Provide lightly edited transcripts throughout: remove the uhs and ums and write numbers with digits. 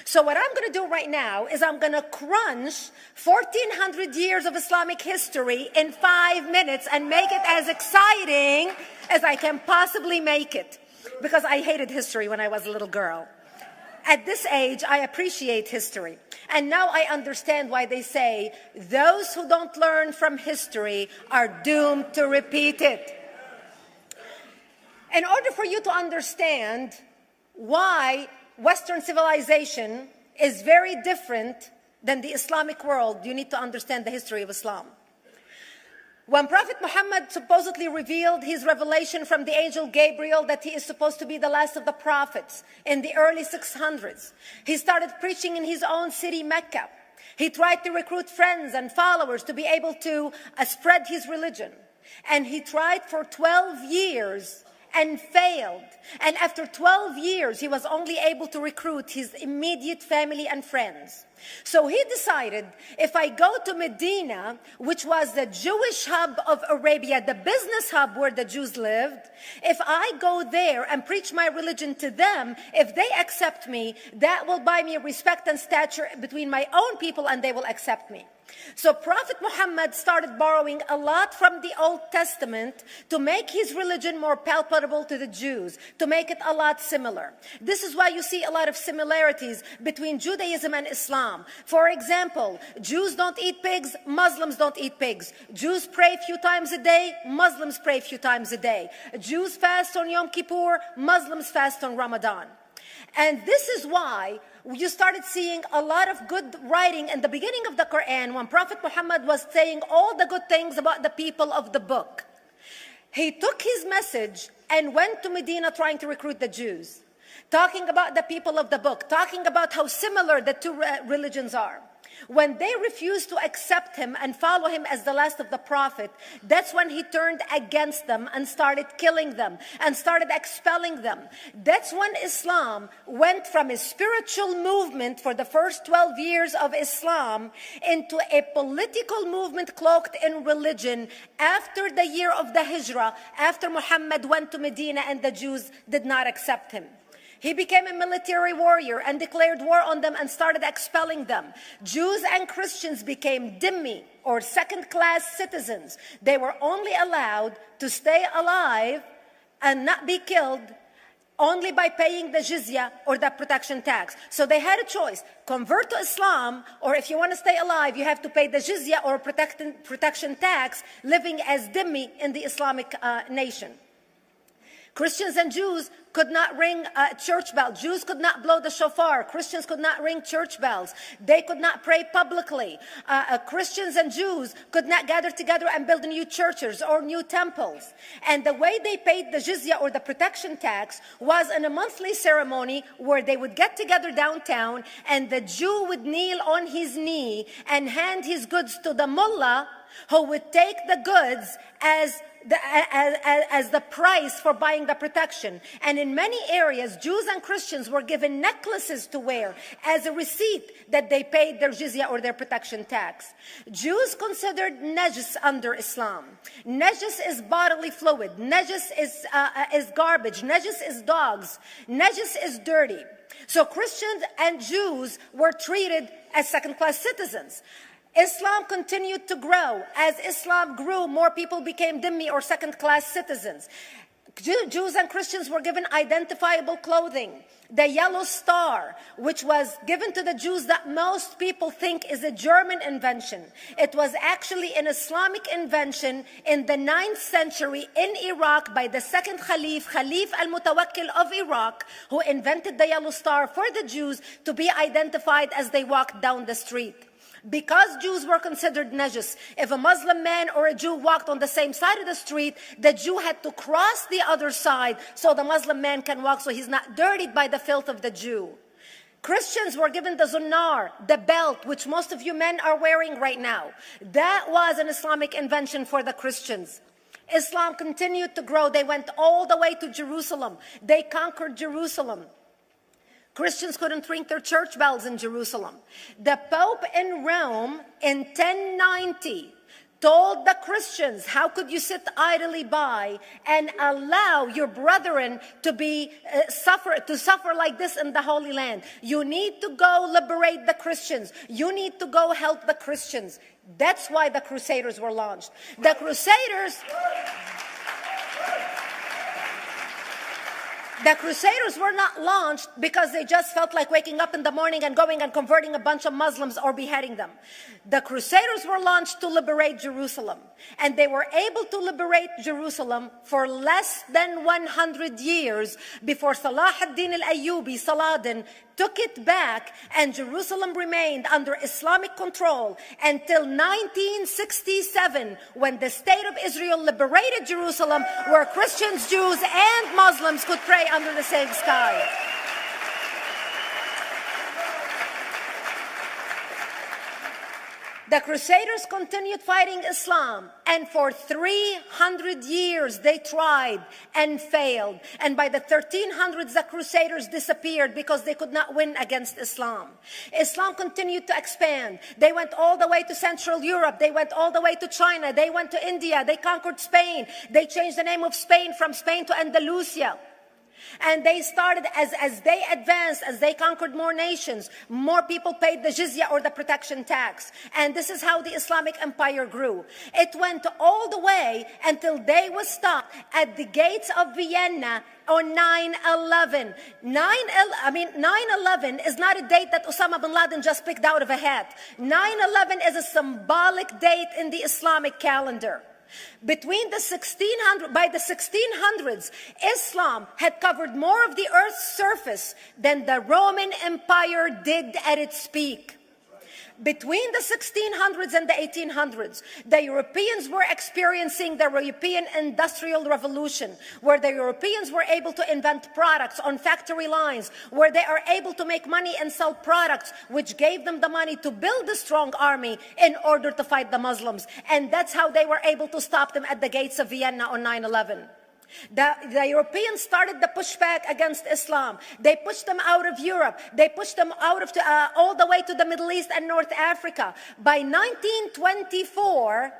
So what I'm going to do right now is I'm going to crunch 1,400 years of Islamic history in 5 minutes and make it as exciting as I can possibly make it. Because I hated history when I was a little girl. At this age, I appreciate history. And now I understand why they say those who don't learn from history are doomed to repeat it. In order for you to understand why Western civilization is very different than the Islamic world, you need to understand the history of Islam. When Prophet Muhammad supposedly revealed his revelation from the angel Gabriel that he is supposed to be the last of the prophets in the early 600s, he started preaching in his own city, Mecca. He tried to recruit friends and followers to be able to spread his religion. And he tried for 12 years and failed. And after 12 years, he was only able to recruit his immediate family and friends. So he decided, if I go to Medina, which was the Jewish hub of Arabia, the business hub where the Jews lived, if I go there and preach my religion to them, if they accept me, that will buy me respect and stature between my own people, and they will accept me. So Prophet Muhammad started borrowing a lot from the Old Testament to make his religion more palpable to the Jews, to make it a lot similar. This is why you see a lot of similarities between Judaism and Islam. For example, Jews don't eat pigs, Muslims don't eat pigs. Jews pray a few times a day, Muslims pray a few times a day. Jews fast on Yom Kippur, Muslims fast on Ramadan. And this is why you started seeing a lot of good writing in the beginning of the Quran when Prophet Muhammad was saying all the good things about the people of the book. He took his message and went to Medina trying to recruit the Jews, talking about the people of the book, talking about how similar the two religions are. When they refused to accept him and follow him as the last of the prophet, that's when he turned against them and started killing them and started expelling them. That's when Islam went from a spiritual movement for the first 12 years of Islam into a political movement cloaked in religion after the year of the Hijrah, after Muhammad went to Medina and the Jews did not accept him. He became a military warrior and declared war on them and started expelling them. Jews and Christians became dhimmi, or second-class citizens. They were only allowed to stay alive and not be killed only by paying the jizya, or the protection tax. So they had a choice: convert to Islam, or if you want to stay alive, you have to pay the jizya or protection tax, living as dhimmi in the Islamic nation. Christians and Jews could not ring church bells. Jews could not blow the shofar. Christians could not ring church bells. They could not pray publicly. Christians and Jews could not gather together and build new churches or new temples. And the way they paid the jizya, or the protection tax, was in a monthly ceremony where they would get together downtown and the Jew would kneel on his knee and hand his goods to the mullah, who would take the goods as the price for buying the protection. And in many areas, Jews and Christians were given necklaces to wear as a receipt that they paid their jizya, or their protection tax. Jews considered najis under Islam. Najis is bodily fluid. Najis is garbage. Najis is dogs. Najis is dirty. So Christians and Jews were treated as second-class citizens. Islam continued to grow. As Islam grew, more people became dhimmi, or second-class citizens. Jews and Christians were given identifiable clothing. The yellow star, which was given to the Jews, that most people think is a German invention. It was actually an Islamic invention in the 9th century in Iraq by the second Khalif al-Mutawakkil of Iraq, who invented the yellow star for the Jews to be identified as they walked down the street. Because Jews were considered najis, if a Muslim man or a Jew walked on the same side of the street, the Jew had to cross the other side so the Muslim man can walk, so he's not dirtied by the filth of the Jew. Christians were given the zunar, the belt, which most of you men are wearing right now. That was an Islamic invention for the Christians. Islam continued to grow. They went all the way to Jerusalem. They conquered Jerusalem. Christians couldn't ring their church bells in Jerusalem. The Pope in Rome in 1090 told the Christians, how could you sit idly by and allow your brethren to suffer like this in the Holy Land? You need to go liberate the Christians. You need to go help the Christians. That's why the Crusaders were launched. The Crusaders were not launched because they just felt like waking up in the morning and going and converting a bunch of Muslims or beheading them. The Crusaders were launched to liberate Jerusalem. And they were able to liberate Jerusalem for less than 100 years before Salah ad-Din al-Ayyubi, Saladin, took it back, and Jerusalem remained under Islamic control until 1967, when the State of Israel liberated Jerusalem, where Christians, Jews, and Muslims could pray under the same sky. The Crusaders continued fighting Islam, and for 300 years they tried and failed. And by the 1300s, the Crusaders disappeared because they could not win against Islam. Islam continued to expand. They went all the way to Central Europe. They went all the way to China. They went to India. They conquered Spain. They changed the name of Spain from Spain to Andalusia. And they started, as they advanced, as they conquered more nations, more people paid the jizya, or the protection tax. And this is how the Islamic Empire grew. It went all the way until they was stopped at the gates of Vienna on 9/11. 9/11 is not a date that Osama bin Laden just picked out of a hat. 9/11 is a symbolic date in the Islamic calendar. By the 1600s, Islam had covered more of the earth's surface than the Roman Empire did at its peak. Between the 1600s and the 1800s, the Europeans were experiencing the European Industrial Revolution, where the Europeans were able to invent products on factory lines, where they are able to make money and sell products, which gave them the money to build a strong army in order to fight the Muslims. And that's how they were able to stop them at the gates of Vienna on 9/11. The Europeans started the pushback against Islam. They pushed them out of Europe. They pushed them out of all the way to the Middle East and North Africa. By 1924,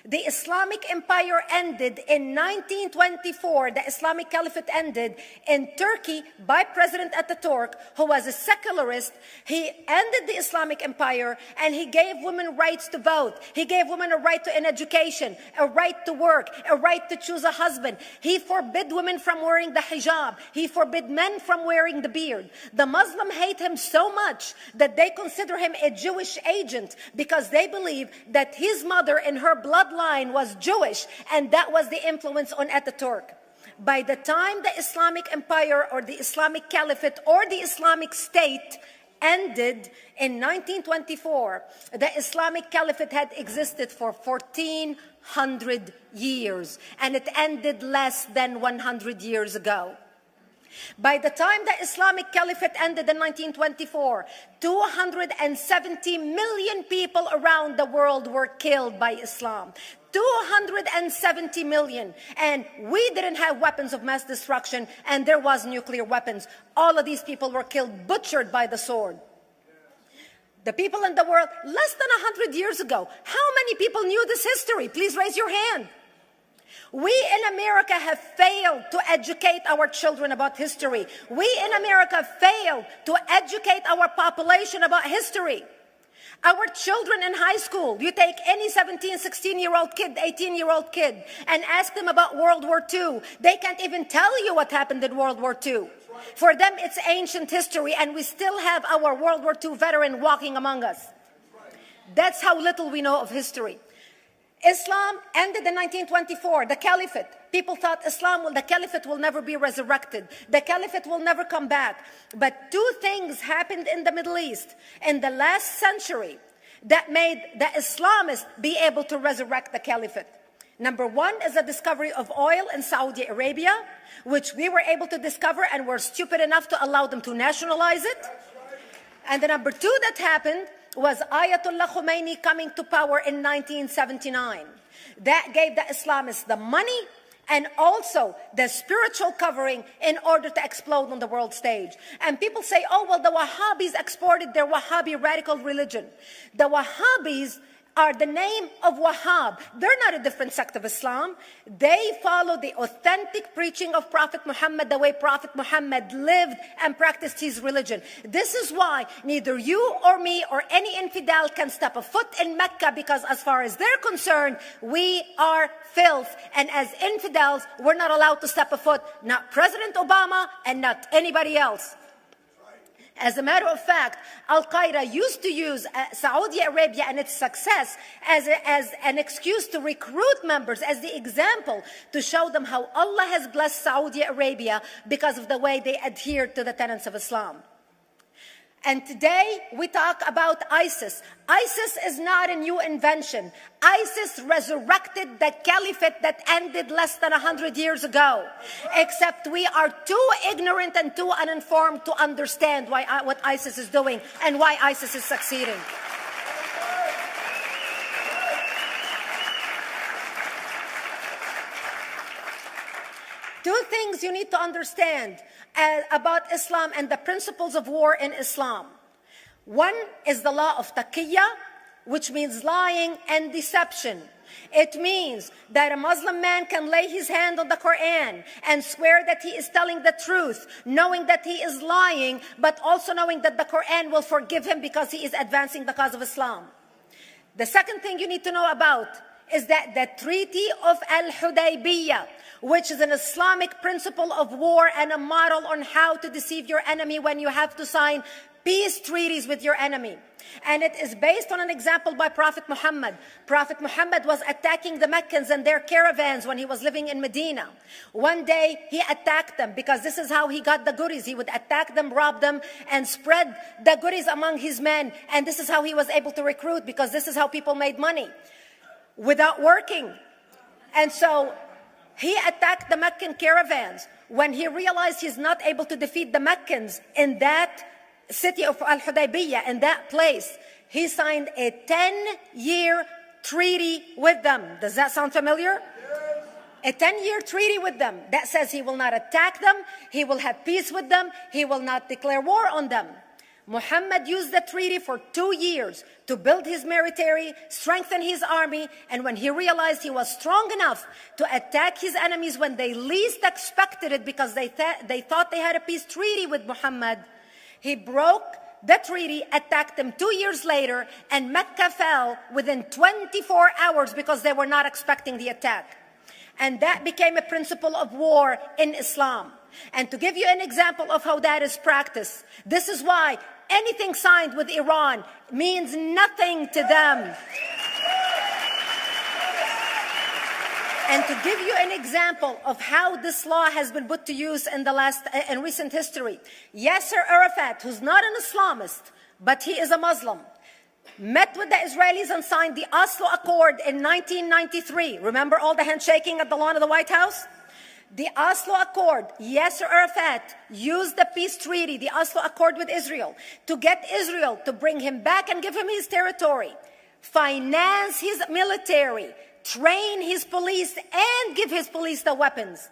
the Islamic Empire ended. In 1924, the Islamic Caliphate ended in Turkey by President Ataturk, who was a secularist. He ended the Islamic Empire, and he gave women rights to vote. He gave women a right to an education, a right to work, a right to choose a husband. He forbid women from wearing the hijab. He forbid men from wearing the beard. The Muslims hate him so much that they consider him a Jewish agent, because they believe that his mother in her bloodline was Jewish, and that was the influence on Ataturk. By the time the Islamic Empire, or the Islamic Caliphate, or the Islamic State ended in 1924, the Islamic Caliphate had existed for 1400 years, and it ended less than 100 years ago. By the time the Islamic Caliphate ended in 1924, 270 million people around the world were killed by Islam. 270 million. And we didn't have weapons of mass destruction, and there was nuclear weapons. All of these people were killed, butchered by the sword. The people in the world, less than 100 years ago, how many people knew this history? Please raise your hand. We in America have failed to educate our children about history. We in America failed to educate our population about history. Our children in high school, you take any 17, 16-year-old kid, 18-year-old kid, and ask them about World War II. They can't even tell you what happened in World War II. For them, it's ancient history, and we still have our World War II veteran walking among us. That's how little we know of history. Islam ended in 1924, the Caliphate. People thought the Caliphate will never be resurrected. The Caliphate will never come back. But two things happened in the Middle East in the last century that made the Islamists be able to resurrect the Caliphate. Number one is the discovery of oil in Saudi Arabia, which we were able to discover and were stupid enough to allow them to nationalize it. And the number two that happened was Ayatollah Khomeini coming to power in 1979. That gave the Islamists the money and also the spiritual covering in order to explode on the world stage. And people say, oh, well, the Wahhabis exported their Wahhabi radical religion. The Wahhabis are the name of Wahhab. They're not a different sect of Islam. They follow the authentic preaching of Prophet Muhammad, the way Prophet Muhammad lived and practiced his religion. This is why neither you or me or any infidel can step a foot in Mecca, because as far as they're concerned, we are filth. And as infidels, we're not allowed to step a foot, not President Obama and not anybody else. As a matter of fact, Al-Qaeda used to use Saudi Arabia and its success as an excuse to recruit members, as the example to show them how Allah has blessed Saudi Arabia because of the way they adhere to the tenets of Islam. And today we talk about ISIS. ISIS is not a new invention. ISIS resurrected the caliphate that ended less than 100 years ago. Except we are too ignorant and too uninformed to understand what ISIS is doing and why ISIS is succeeding. Two things you need to understand about Islam and the principles of war in Islam. One is the law of taqiyya, which means lying and deception. It means that a Muslim man can lay his hand on the Quran and swear that he is telling the truth, knowing that he is lying, but also knowing that the Quran will forgive him because he is advancing the cause of Islam. The second thing you need to know about is that the Treaty of Al-Hudaybiyah, which is an Islamic principle of war and a model on how to deceive your enemy when you have to sign peace treaties with your enemy. And it is based on an example by Prophet Muhammad. Prophet Muhammad was attacking the Meccans and their caravans when he was living in Medina. One day he attacked them because this is how he got the goodies. He would attack them, rob them, and spread the goodies among his men. And this is how he was able to recruit, because this is how people made money without working. And so he attacked the Meccan caravans. When he realized he's not able to defeat the Meccans in that city of Al-Hudaybiyah, in that place, he signed a 10-year treaty with them. Does that sound familiar? A 10-year treaty with them that says he will not attack them, he will have peace with them, he will not declare war on them. Muhammad used the treaty for 2 years to build his military, strengthen his army, and when he realized he was strong enough to attack his enemies when they least expected it, because they thought they had a peace treaty with Muhammad, he broke the treaty, attacked them 2 years later, and Mecca fell within 24 hours because they were not expecting the attack. And that became a principle of war in Islam. And to give you an example of how that is practiced, this is why anything signed with Iran means nothing to them. And to give you an example of how this law has been put to use in recent history, Yasser Arafat, who's not an Islamist, but he is a Muslim, met with the Israelis and signed the Oslo Accord in 1993. Remember all the handshaking at the lawn of the White House? The Oslo Accord, Yasser Arafat used the peace treaty, the Oslo Accord with Israel, to get Israel to bring him back and give him his territory, finance his military, train his police, and give his police the weapons.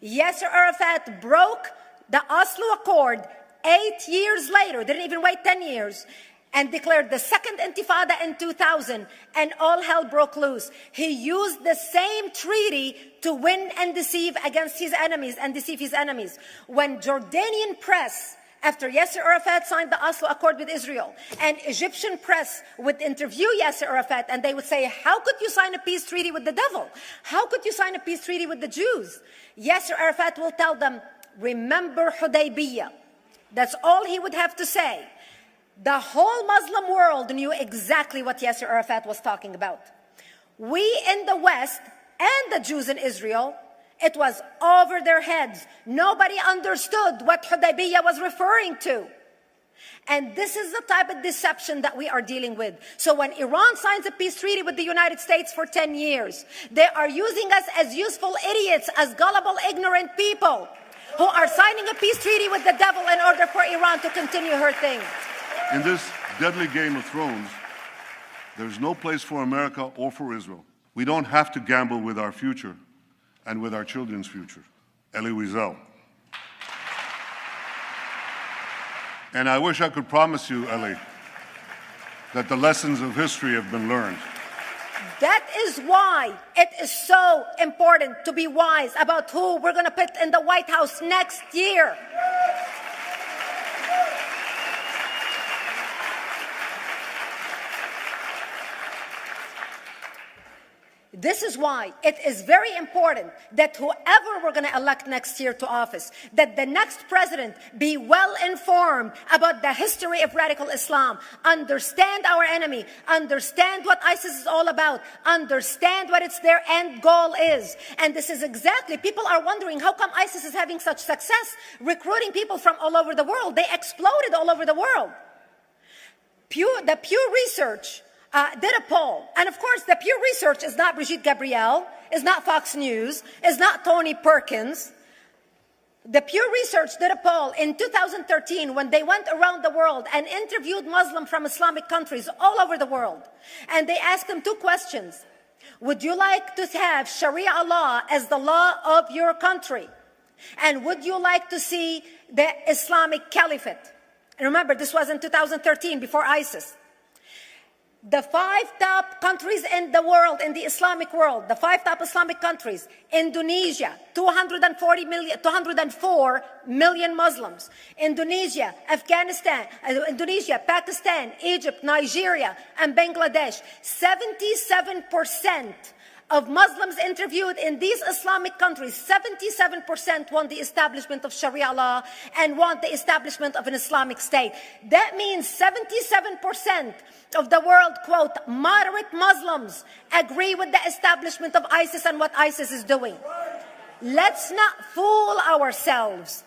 Yasser Arafat broke the Oslo Accord 8 years later, didn't even wait 10 years, and declared the second intifada in 2000, and all hell broke loose. He used the same treaty to win and deceive against his enemies and deceive his enemies. When Jordanian press, after Yasser Arafat signed the Oslo Accord with Israel, and Egyptian press would interview Yasser Arafat, and they would say, how could you sign a peace treaty with the devil? How could you sign a peace treaty with the Jews? Yasser Arafat will tell them, remember Hudaybiyah. That's all he would have to say. The whole Muslim world knew exactly what Yasser Arafat was talking about. We in the West and the Jews in Israel, it was over their heads. Nobody understood what Hudaybiyah was referring to. And this is the type of deception that we are dealing with. So when Iran signs a peace treaty with the United States for 10 years, they are using us as useful idiots, as gullible, ignorant people who are signing a peace treaty with the devil in order for Iran to continue her thing. In this deadly game of thrones, there's no place for America or for Israel. We don't have to gamble with our future and with our children's future. Elie Wiesel. And I wish I could promise you, Elie, that the lessons of history have been learned. That is why it is so important to be wise about who we're going to put in the White House next year. This is why it is very important that whoever we're going to elect next year to office, that the next president be well informed about the history of radical Islam, understand our enemy, understand what ISIS is all about, understand what their end goal is. And this is exactly, people are wondering how come ISIS is having such success recruiting people from all over the world. They exploded all over the world. The Pew Research did a poll. And of course, the Pew Research is not Brigitte Gabriel, is not Fox News, is not Tony Perkins. The Pew Research did a poll in 2013 when they went around the world and interviewed Muslims from Islamic countries all over the world. And they asked them two questions. Would you like to have Sharia law as the law of your country? And would you like to see the Islamic Caliphate? And remember, this was in 2013, before ISIS. The 5 top countries in the world, in the Islamic world, the 5 top Islamic countries: Indonesia, 204 million Muslims. Indonesia, Pakistan, Egypt, Nigeria, and Bangladesh. 77% of Muslims interviewed in these Islamic countries, 77% want the establishment of Sharia law and want the establishment of an Islamic state. That means 77% of the world, quote, moderate Muslims agree with the establishment of ISIS and what ISIS is doing. Let's not fool ourselves.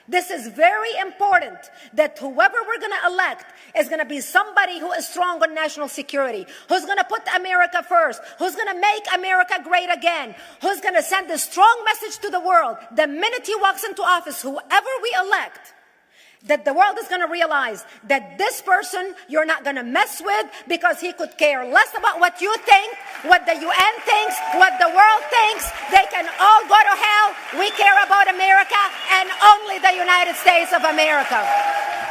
This is very important, that whoever we're going to elect is going to be somebody who is strong on national security, who's going to put America first, who's going to make America great again, who's going to send a strong message to the world. The minute he walks into office, whoever we elect, that the world is going to realize that this person you're not going to mess with, because he could care less about what you think, what the UN thinks, what the world thinks. They can all go to hell. We care about America and only the United States of America.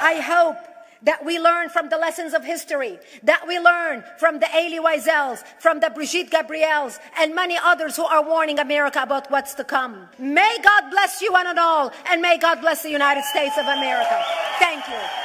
I hope that we learn from the lessons of history, that we learn from the Elie Wiesels, from the Brigitte Gabriels, and many others who are warning America about what's to come. May God bless you one and all, and may God bless the United States of America. Thank you.